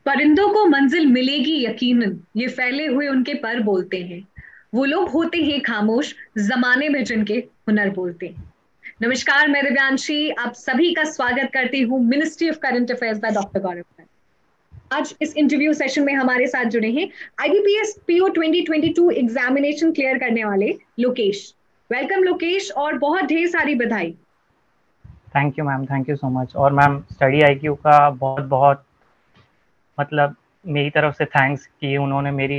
परिंदों को मंजिल मिलेगी यकीनन, ये फैले हुए उनके पर बोलते हैं। वो लोग होते हैं खामोश, जमाने में जिनके हुनर बोलते हैं। नमस्कार, मैं दिव्यांशी आप सभी का स्वागत करती हूँ ministry of current affairs by doctor Gaurav Khanna. आज इस इंटरव्यू सेशन में हमारे साथ जुड़े हैं आईबीपीएस पीओ 2022 एग्जामिनेशन क्लियर करने वाले लोकेश। वेलकम लोकेश, और बहुत ढेर सारी बधाई। Thank you ma'am, thank you so much. और मैम स्टडी आईक्यू का बहुत बहुत मतलब मेरी तरफ से थैंक्स कि उन्होंने मेरी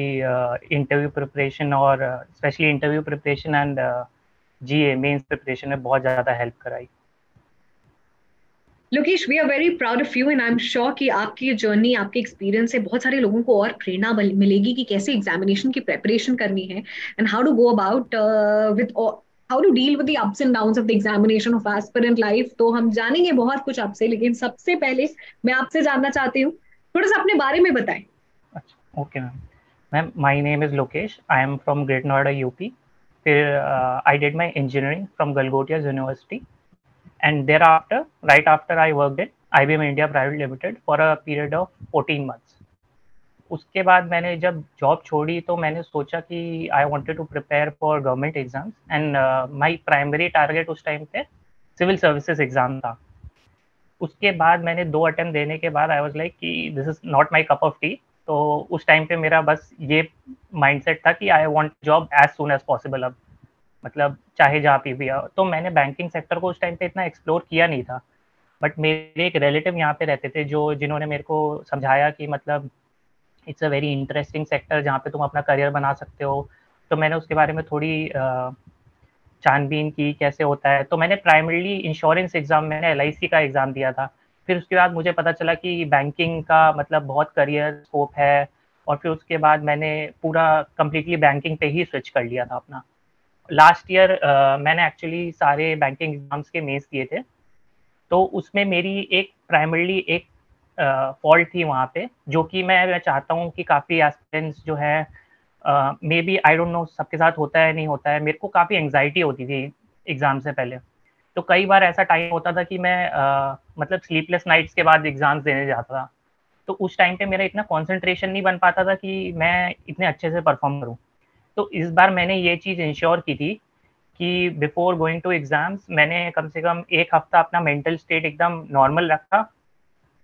इंटरव्यू प्रिपरेशन और specially interview preparation and GA mains preparation में बहुत ज़्यादा हेल्प कराई। Lokesh, we are very proud of you and I am sure कि आपकी जर्नी, आपके एक्सपीरियंस से बहुत सारे लोगों को और प्रेरणा मिलेगी कि कैसे एग्जामिनेशन की प्रेपरेशन करनी है and how to go about with how to deal with the ups and downs of the examination of aspirant life. तो हम जानेंगे बहुत कुछ आपसे, लेकिन सबसे पहले मैं आपसे जानना चाहती हूँ, थोड़ा सा अपने बारे में बताएं। अच्छा, okay ma'am. Ma'am, my name is Lokesh, I am from Greater Noida UP. फिर I did my engineering from Galgotia university and thereafter, right after, I worked at IBM India Private Limited for a period of 14 months. उसके बाद मैंने जब job छोड़ी तो मैंने सोचा कि I wanted to prepare for government exams and my primary target उस टाइम पे सिविल सर्विसेज एग्जाम था। उसके बाद मैंने 2 अटेम्प्ट देने के बाद आई वाज लाइक कि this is not my cup of tea. तो उस टाइम पे मेरा बस ये माइंडसेट था कि I want job as soon as possible अब, मतलब चाहे जहाँ पे भी आओ। तो मैंने बैंकिंग सेक्टर को उस टाइम पे इतना एक्सप्लोर किया नहीं था। बट मेरे एक रिलेटिव यहाँ पे रहते थे जो जिन्होंने मेरे को समझाया कि मतलब it's a very interesting sector जहाँ पे तुम अपना करियर बना सकते हो। तो मैंने उसके बारे में थोड़ी छानबीन की कैसे होता है। तो मैंने प्राइमरीली इंश्योरेंस एग्ज़ाम, मैंने एलआईसी का एग्ज़ाम दिया था। फिर उसके बाद मुझे पता चला कि बैंकिंग का मतलब बहुत करियर स्कोप है, और फिर उसके बाद मैंने पूरा कंप्लीटली बैंकिंग पे ही स्विच कर लिया था अपना। लास्ट ईयर मैंने एक्चुअली सारे बैंकिंग एग्ज़ाम्स के मेंस दिए थे। तो उसमें मेरी एक प्राइमरीली एक फॉल्ट थी वहाँ पे, जो कि मैं चाहता हूँ कि काफ़ी एस्पिरेंट्स जो है maybe I don't know सबके साथ होता है नहीं होता है, मेरे को काफ़ी एंग्जाइटी होती थी एग्ज़ाम से पहले। तो कई बार ऐसा टाइम होता था कि मैं मतलब स्लीपलेस नाइट्स के बाद एग्ज़ाम्स देने जाता था। तो उस टाइम पे मेरा इतना कंसंट्रेशन नहीं बन पाता था कि मैं इतने अच्छे से परफॉर्म करूँ। तो इस बार मैंने ये चीज़ इंश्योर की थी कि बिफोर गोइंग टू एग्ज़ाम्स मैंने कम से कम 1 हफ्ता अपना मेंटल स्टेट एकदम नॉर्मल रखा।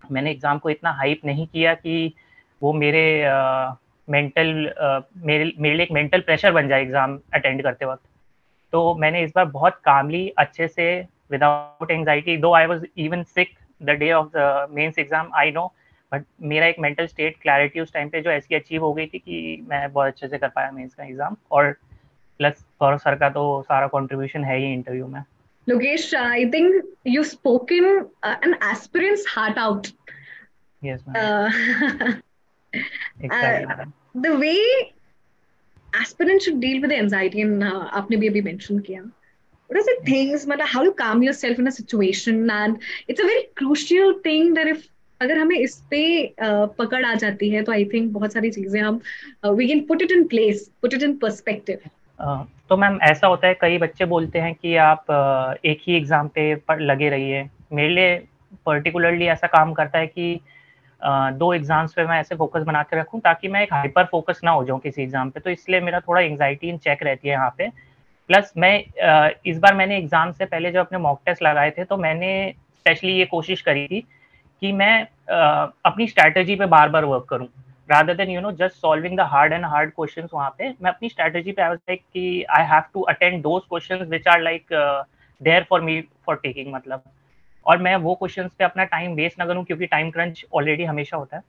मैंने एग्ज़ाम को इतना हाइप नहीं किया कि वो मेंटल मेरे मेरे लिए एक मेंटल प्रेशर बन जाए एग्ज़ाम अटेंड करते वक़्त। तो मैंने इस बार बहुत कामली अच्छे से without anxiety, though I was even sick the day of the mains exam I know, but मेरा एक मेंटल स्टेट क्लैरिटी उस टाइम पे जो ऐसी अचीव हो गई थी कि मैं बहुत अच्छे से कर पाया मेंस का एग्ज़ाम। और प्लस सौरभ सर का तो सारा कंट्रीब्यूशन है ही इंटरव्यू में। Lokesh, I think you've spoken an aspirant's heart out. Yes ma'am, Uh, uh, exactly. the way aspirants should deal with the anxiety, and आपने भी अभी mention किया. What are the things, मतलब how to calm yourself in a situation, and it's a very crucial thing that if अगर हमें इस पे पकड़ आ जाती है तो आई थिंक बहुत सारी चीजें हम we can put it in place, put it in perspective. तो मैम ऐसा होता है, कई बच्चे बोलते हैं कि आप एक ही एग्ज़ाम पे पर लगे रहिए। मेरे लिए पर्टिकुलरली ऐसा काम करता है कि 2 एग्ज़ाम्स पे मैं ऐसे फ़ोकस बना के रखूँ ताकि मैं एक हाइपर फ़ोकस ना हो जाऊँ किसी एग्ज़ाम पे। तो इसलिए मेरा थोड़ा एंग्ज़ायटी इन चेक रहती है यहाँ पे। प्लस मैं इस बार मैंने एग्ज़ाम से पहले जब अपने मॉक टेस्ट लगाए थे तो मैंने स्पेशली ये कोशिश करी थी कि मैं अपनी स्ट्रैटेजी पे बार-बार वर्क करूँ। Rather than just solving the hard questions वहाँ पे, मैं अपनी स्ट्रैटेजी पे आई वाज़ लाइक कि I have to attend those questions which are like there for me for taking मतलब। और मैं वो क्वेश्चंस पे अपना टाइम वेस्ट ना करूँ क्योंकि टाइम क्रंच ऑलरेडी हमेशा होता है।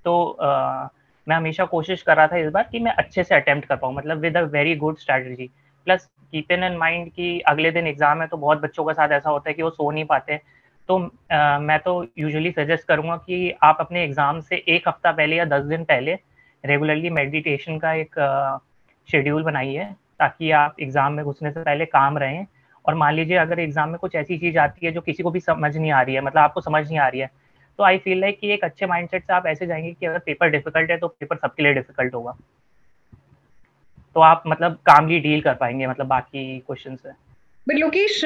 तो मैं हमेशा कोशिश कर रहा था इस बार कि मैं अच्छे से अटेम्प्ट कर पाऊँ, मतलब with a very good strategy. Plus keep in mind कि अगले दिन एग्ज़ाम है तो बहुत बच्चों के साथ ऐसा होता है कि वो सो नहीं पाते। तो मैं तो यूजुअली सजेस्ट करूँगा कि आप अपने एग्ज़ाम से 1 हफ्ता पहले या 10 दिन पहले रेगुलरली मेडिटेशन का एक शेड्यूल बनाइए, ताकि आप एग्ज़ाम में घुसने से पहले काम रहें। और मान लीजिए अगर एग्ज़ाम में कुछ ऐसी चीज़ आती है जो किसी को भी समझ नहीं आ रही है, मतलब आपको समझ नहीं आ रही है, तो आई फील लाइक कि एक अच्छे माइंडसेट से आप ऐसे जाएँगे कि अगर पेपर डिफ़िकल्ट है तो पेपर सबके लिए डिफ़िकल्ट होगा। तो आप मतलब कामली डील कर पाएँगे मतलब बाकी क्वेश्चन से। But Lokesh,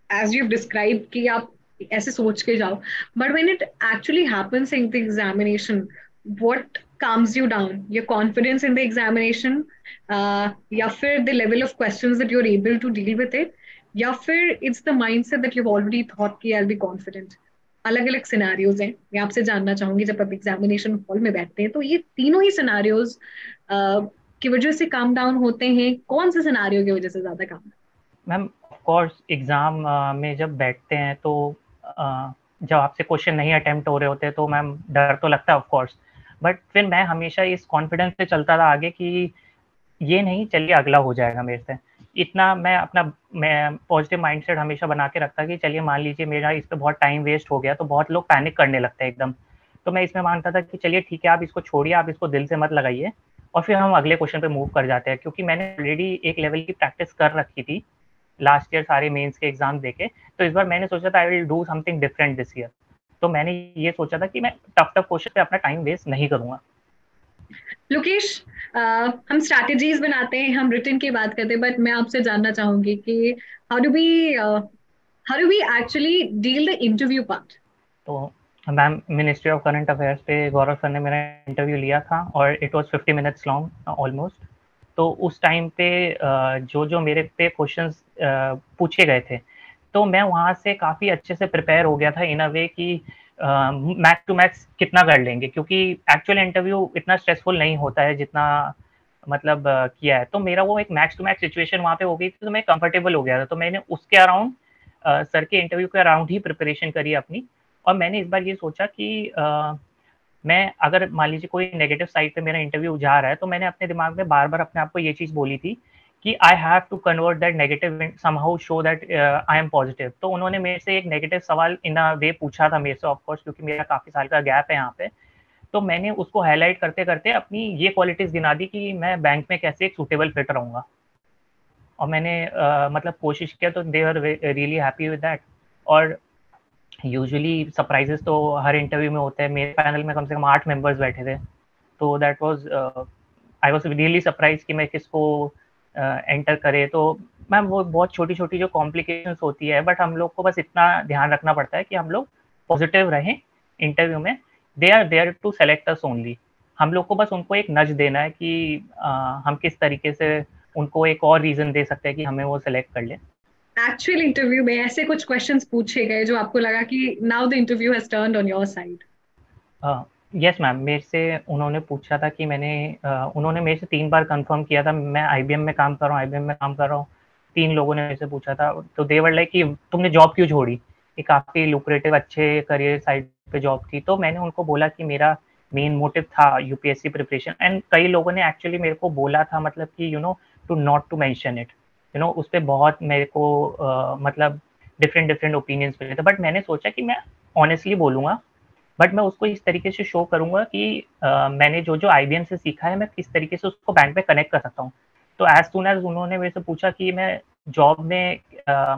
as you describe कि आप ऐसे सोच के जाओ, but when it actually happens in the examination, what calms you down? Your confidence in the examination, या फिर the level of questions that you're able to deal with it, या फिर it's the mindset that you've already thought कि I'll be confident? अलग अलग scenarios हैं, मैं आपसे जानना चाहूंगी जब आप एग्जामिनेशन हॉल में बैठते हैं तो ये तीनों ही सिनारियोज की वजह से काम डाउन होते हैं, कौन से सिनारियो की वजह से ज्यादा काम? मैम ऑफ कोर्स एग्ज़ाम में जब बैठते हैं तो जब आपसे क्वेश्चन नहीं अटेम्प्ट हो रहे होते तो मैम डर तो लगता है ऑफ कोर्स, बट फिर मैं हमेशा इस कॉन्फिडेंस से चलता था आगे कि ये नहीं, चलिए अगला हो जाएगा मेरे से। इतना मैं पॉजिटिव माइंडसेट हमेशा बना के रखता कि चलिए मान लीजिए मेरा इस पे बहुत टाइम वेस्ट हो गया, तो बहुत लोग पैनिक करने लगते हैं एकदम। तो मैं इसमें मानता था कि चलिए ठीक है, आप इसको छोड़िए, आप इसको दिल से मत लगाइए और फिर हम अगले क्वेश्चन पे मूव कर जाते हैं, क्योंकि मैंने ऑलरेडी एक लेवल की प्रैक्टिस कर रखी थी लास्ट ईयर सारे मेंस के एग्जाम देके। तो इस बार मैंने सोचा था I will do something different this year. तो मैंने ये सोचा था कि मैं टफ टफ क्वेश्चन पे अपना टाइम वेस्ट नहीं करूंगा। लोकेश, हम स्ट्रैटेजीज बनाते हैं, हम रिटर्न की बात करते हैं, बट मैं आपसे जानना चाहूंगी कि how do we how do we actually deal the interview part? तो ma'am ministry of current affairs पे गौरव सर ने मेरा इंटरव्यू लिया था और it was 50 minutes long almost. तो उस टाइम पे जो जो मेरे पे क्वेश्चंस पूछे गए थे, तो मैं वहाँ से काफ़ी अच्छे से प्रिपेयर हो गया था इन अ वे कि मैक्स टू मैक्स कितना कर लेंगे, क्योंकि एक्चुअल इंटरव्यू इतना स्ट्रेसफुल नहीं होता है जितना मतलब किया है। तो मेरा वो एक मैक्स टू मैक्स सिचुएशन वहाँ पे हो गई थी, तो मैं कंफर्टेबल हो गया था। तो मैंने उसके अराउंड सर के इंटरव्यू के अराउंड ही प्रिपरेशन करी अपनी। और मैंने इस बार ये सोचा कि मैं अगर मान लीजिए कोई नेगेटिव साइड पे मेरा इंटरव्यू जा रहा है, तो मैंने अपने दिमाग में बार बार अपने आप को ये चीज़ बोली थी कि I have to convert that negative somehow show that I am positive. तो उन्होंने मेरे से एक नेगेटिव सवाल इन अ वे पूछा था मेरे से, ऑफकोर्स क्योंकि मेरा काफ़ी साल का गैप है यहाँ पे। तो मैंने उसको हाईलाइट करते करते अपनी ये क्वालिटीज़ गिना दी कि मैं बैंक में कैसे एक सूटेबल फिट रहूँगा। और मैंने मतलब कोशिश किया, तो they are really happy with that. और यूजुअली सरप्राइजेस तो हर इंटरव्यू में होते हैं। मेरे पैनल में कम से कम 8 मेंबर्स बैठे थे, तो that was I was really surprise कि मैं किसको एंटर करे। तो मैम वो बहुत छोटी-छोटी जो कॉम्प्लिकेशंस होती है, बट हम लोग को बस इतना ध्यान रखना पड़ता है कि हम लोग पॉजिटिव रहें इंटरव्यू में। They are there to select us only. हम लोग को बस उनको एक नज़ देना है कि हम किस तरीके से उनको एक और रीज़न दे सकते हैं कि हमें वो सेलेक्ट कर लें। एक्चुअल इंटरव्यू में ऐसे कुछ क्वेश्चंस पूछे गए जो आपको लगा कि now the interview has turned on your side? Yes ma'am, मेरे से उन्होंने पूछा था कि उन्होंने मेरे से 3 बार कंफर्म किया था मैं आईबीएम में काम कर रहा हूँ, आईबीएम में काम कर रहा हूँ। 3 लोगों ने मेरे से पूछा था, तो दे वर लाइक कि तुमने जॉब क्यों छोड़ी? ये काफ़ी लुक्रेटिव अच्छे करियर साइड पे जॉब थी। तो मैंने उनको बोला कि मेरा मेन मोटिव था यूपीएससी प्रिपरेशन। एंड कई लोगों ने एक्चुअली मेरे को बोला था, मतलब कि to not to mention it, उस पे बहुत मेरे को मतलब डिफरेंट डिफरेंट ओपिनियंस मिले थे। बट मैंने सोचा कि मैं ऑनेस्टली बोलूँगा, बट मैं उसको इस तरीके से शो करूँगा कि मैंने जो जो आईबीएम से सीखा है मैं किस तरीके से उसको बैंक में कनेक्ट कर सकता हूँ। तो एज सून एज उन्होंने मेरे से पूछा कि मैं जॉब में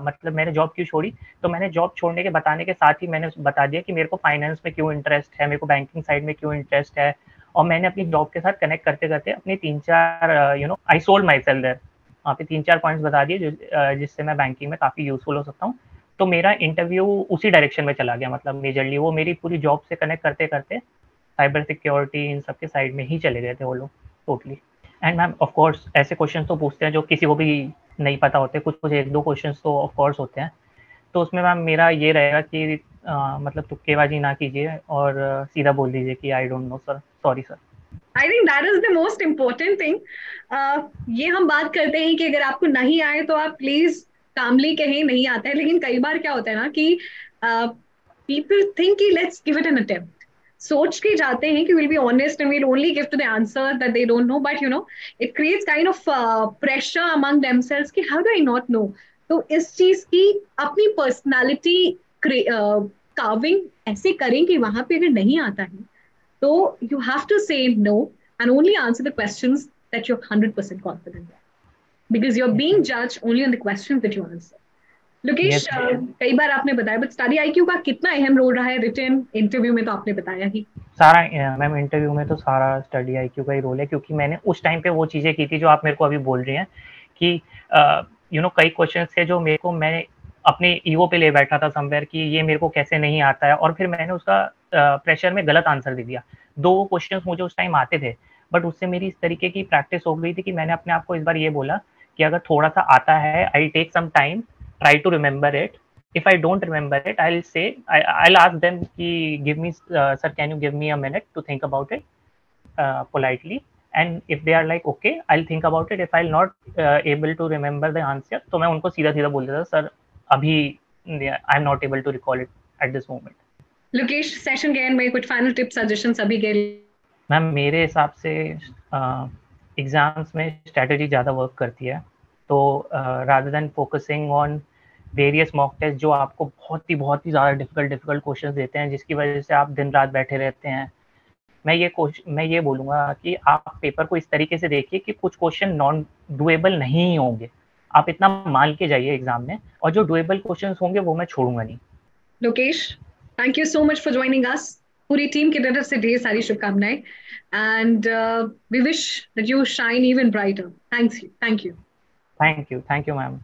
मतलब मैंने जॉब क्यों छोड़ी, तो मैंने जॉब छोड़ने के बताने के साथ ही मैंने बता दिया कि मेरे को फाइनेंस में क्यों इंटरेस्ट है, मेरे को बैंकिंग साइड में क्यों इंटरेस्ट है। और मैंने अपनी जॉब के साथ कनेक्ट करते करते अपनी 3-4 I sold myself there, वहाँ पे 3-4 पॉइंट्स बता दिए जिससे मैं बैंकिंग में काफ़ी यूजफुल हो सकता हूँ। तो मेरा इंटरव्यू उसी डायरेक्शन में चला गया, मतलब मेजरली वो मेरी पूरी जॉब से कनेक्ट करते करते साइबर सिक्योरिटी इन सब के साइड में ही चले गए थे वो लोग totally. And ma'am of course ऐसे क्वेश्चन तो पूछते हैं जो किसी को भी नहीं पता होते, कुछ कुछ 1-2 क्वेश्चन तो ऑफ कोर्स होते हैं। तो उसमें मैम मेरा ये रहेगा कि मतलब तुक्केबाजी ना कीजिए और सीधा बोल दीजिए कि आई don't no sir, sorry sir. I think that is the most important thing. ये हम बात करते हैं कि अगर आपको नहीं आए तो आप प्लीज कामली कहें नहीं आता है, लेकिन कई बार क्या होता है ना कि पीपल थिंक कि let's give it an attempt, सोच के जाते हैं कि will be honest and will only give to the answer that they don't know, but it creates kind of pressure among themselves कि how do I not know. तो इस चीज की अपनी पर्सनालिटी कार्विंग ऐसे करें कि वहां पे अगर नहीं आता है so you have to say no and only answer the questions that you're 100% confident in, because you're being judged only on the questions that you answer. Lokesh, yes कई बार आपने बताया, बट स्टडी आईक्यू का कितना अहम रोल रहा है written interview में? तो आपने बताया ही। सारा मैम इंटरव्यू में तो सारा स्टडी आईक्यू का ही रोल है, क्योंकि मैंने उस टाइम पे वो चीज़ें की थी जो आप मेरे को अभी बोल रही हैं कि कई क्वेश्चन थे जो मेरे को मैं अपने ईगो पे ले बैठा था समवेयर कि ये मेरे को कैसे नहीं आता है, और फिर मैंने उसका प्रेशर में गलत आंसर दे दिया। 2 क्वेश्चंस मुझे उस टाइम आते थे, बट उससे मेरी इस तरीके की प्रैक्टिस हो गई थी कि मैंने अपने आप को इस बार ये बोला कि अगर थोड़ा-सा आता है, I take some time, try to remember it. If I don't remember it, I'll ask them कि give me sir, can you give me a minute to think about it politely, and if they are like okay, I'll think about it. If I'll not able to remember the answer, तो मैं उनको सीधा-सीधा बोल देता था, sir अभी I am not able to recall it at this moment. Lokesh, session के end में कुछ फाइनल टिप सजेशन सभी के लिए? मैम मेरे हिसाब से एग्जाम्स में स्ट्रेटजी ज़्यादा वर्क करती है, तो rather than focusing on various mock test जो आपको बहुत ही ज़्यादा डिफिकल्ट क्वेश्चन देते हैं, जिसकी वजह से आप दिन रात बैठे रहते हैं, मैं ये बोलूँगा कि आप पेपर को इस तरीके से देखिए कि कुछ क्वेश्चन नॉन डुएबल नहीं होंगे, आप इतना मान के जाइए एग्जाम में, और जो डुएबल क्वेश्चंस होंगे वो मैं छोड़ूंगा नहीं। Lokesh, thank you so much for joining us. पूरी टीम की तरफ से ढेर सारी शुभकामनाएं, and we wish that you shine even brighter. Thank you. Thank you ma'am.